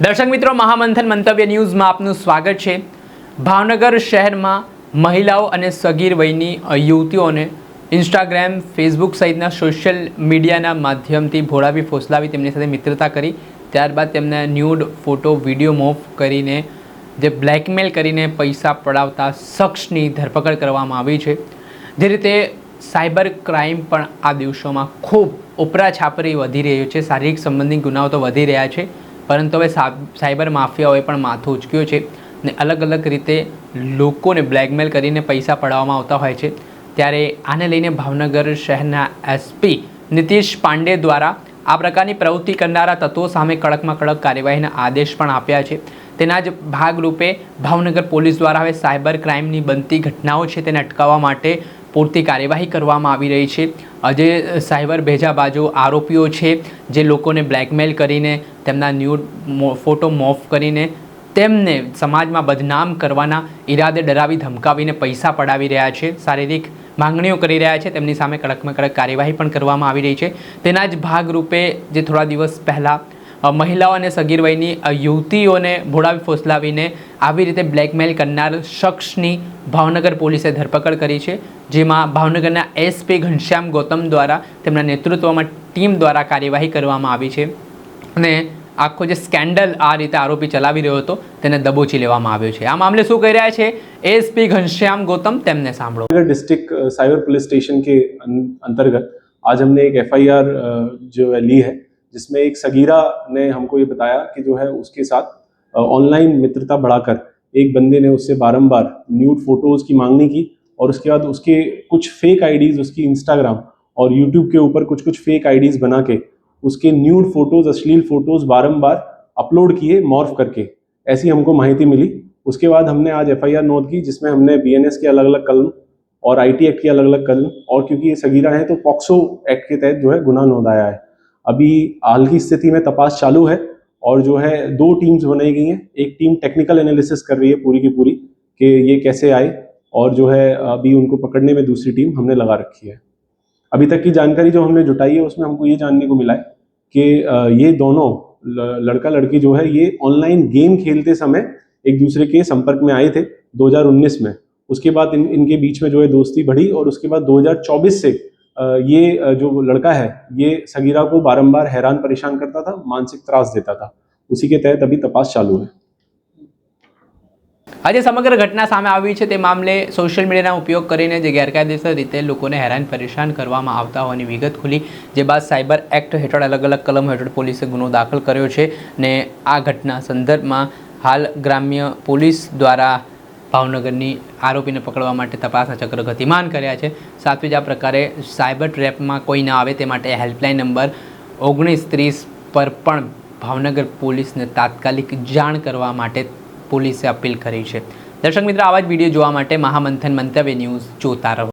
દર્શક મિત્રો, મહામંથન મંતવ્ય ન્યૂઝમાં આપનું સ્વાગત છે। ભાવનગર શહેરમાં મહિલાઓ અને સગીર વયની યુવતીઓને ઇન્સ્ટાગ્રામ, ફેસબુક સહિતના સોશિયલ મીડિયાના માધ્યમથી ભોળાવી ફોસલાવી તેમની સાથે મિત્રતા કરી ત્યારબાદ તેમને ન્યૂડ ફોટો વિડીયો મોફ કરીને જે બ્લેકમેલ કરીને પૈસા પડાવતા શખ્સની ધરપકડ કરવામાં આવી છે। જે રીતે સાયબર ક્રાઇમ પણ આ દિવસોમાં ખૂબ ઉપરા છાપરી વધી રહ્યું છે। શારીરિક સંબંધિત ગુનાઓ તો વધી રહ્યા છે, પરંતુ હવે સાયબર માફિયાઓએ પણ માથું ઉચક્યું છે ને અલગ અલગ રીતે લોકોને બ્લેકમેલ કરીને પૈસા પડાવવામાં આવતા હોય છે। ત્યારે આને લઈને ભાવનગર શહેરના એસપી નીતિશ પાંડે દ્વારા આ પ્રકારની પ્રવૃત્તિ કરનારા તત્વો સામે કડકમાં કડક કાર્યવાહીના આદેશ પણ આપ્યા છે। તેના જ ભાગરૂપે ભાવનગર પોલીસ દ્વારા હવે સાયબર ક્રાઇમની બનતી ઘટનાઓ છે તેને અટકાવવા માટે પૂરતી કાર્યવાહી કરવામાં આવી રહી છે। જે સાયબર ભેજાબાજો આરોપીઓ છે જે લોકોને બ્લેકમેલ કરીને તેમના ન્યૂડ ફોટો મોફ કરીને તેમને સમાજમાં બદનામ કરવાના ઈરાદે ડરાવી ધમકાવીને પૈસા પડાવી રહ્યા છે, શારીરિક માંગણીઓ કરી રહ્યા છે, તેમની સામે કડકમાં કડક કાર્યવાહી પણ કરવામાં આવી રહી છે। તેના જ ભાગરૂપે જે થોડા દિવસ પહેલાં મહિલાઓ અને સગીર વયની યુવતીઓને ભોળાવી ફોસલાવીને આવી રીતે બ્લેકમેલ કરનાર શખ્સની ભાવનગર પોલીસે ધરપકડ કરી છે, જેમાં ભાવનગરના એસપી ઘનશ્યામ ગૌતમ દ્વારા તેમના નેતૃત્વમાં ટીમ દ્વારા કાર્યવાહી કરવામાં આવી છે અને આખો જે સ્કેન્ડલ આ રીતે આરોપી ચલાવી રહ્યો હતો તેને દબોચી લેવામાં આવ્યો છે। આ મામલે શું કહી રહ્યા છે एएसपी घनश्याम गौतम, तेमने सांभळो। डिस्ट्रिक्ट साइबर पुलिस स्टेशन के अंतर्गत आज हमने एक एफआईआर जो है ली है, जिसमें एक सगीरा ने हमको ये बताया कि जो है उसके साथ ऑनलाइन मित्रता बढ़ाकर एक बंदे ने उससे बारंबार न्यूड फोटोज की मांगनी की और उसके बाद उसके कुछ फेक आईडीज उसकी इंस्टाग्राम और यूट्यूब के ऊपर कुछ फेक आईडीज बना के उसके न्यूड फोटोज, अश्लील फोटोज बारंबार अपलोड किए मॉर्फ करके, ऐसी हमको माहिती मिली। उसके बाद हमने आज एफआईआर नोट की, जिसमें हमने बीएनएस के अलग अलग कलम और आईटी एक्ट के अलग अलग कलम और क्योंकि ये सगीरा है तो पॉक्सो एक्ट के तहत जो है गुनाह नोंदाया है। अभी हाल की स्थिति में तपास चालू है और जो है 2 टीम्स बनाई गई हैं। एक टीम टेक्निकल एनालिसिस कर रही है पूरी की पूरी कि ये कैसे आए, और जो है अभी उनको पकड़ने में दूसरी टीम हमने लगा रखी है। अभी तक की जानकारी जो हमने जुटाई है उसमें हमको ये जानने को मिला है कि ये दोनों लड़का लड़की जो है ये ऑनलाइन गेम खेलते समय एक दूसरे के संपर्क में आए थे 2019 में। उसके बाद इनके बीच में जो है दोस्ती बढ़ी और उसके बाद 2024 से ये जो लड़का है ये सगीरा को बारंबार हैरान परेशान करता था, मानसिक त्रास देता था। उसी के तहत अभी तपास चालू है। આજે સમગ્ર ઘટના સામે આવી છે તે મામલે સોશિયલ મીડિયાનો ઉપયોગ કરીને જે ગેરકાયદેસર રીતે લોકોને હેરાન પરેશાન કરવામાં આવતા હોવાની વિગત ખુલી, જે બાદ સાયબર એક્ટ હેઠળ અલગ અલગ કલમ હેઠળ પોલીસે ગુનો દાખલ કર્યો છે ને આ ઘટના સંદર્ભમાં હાલ ગ્રામ્ય પોલીસ દ્વારા ભાવનગરની આરોપીને પકડવા માટે તપાસના ચક્ર ગતિમાન કર્યા છે। સાથે જ આ પ્રકારે સાયબર ટ્રેપમાં કોઈ ના આવે તે માટે હેલ્પલાઇન નંબર 1930 પર પણ ભાવનગર પોલીસને તાત્કાલિક જાણ કરવા માટે પોલીસે અપીલ કરી છે। દર્શક મિત્રો, આવા જ વિડીયો જોવા માટે મહામંથન મંતવ્ય ન્યૂઝ જોતા રહો।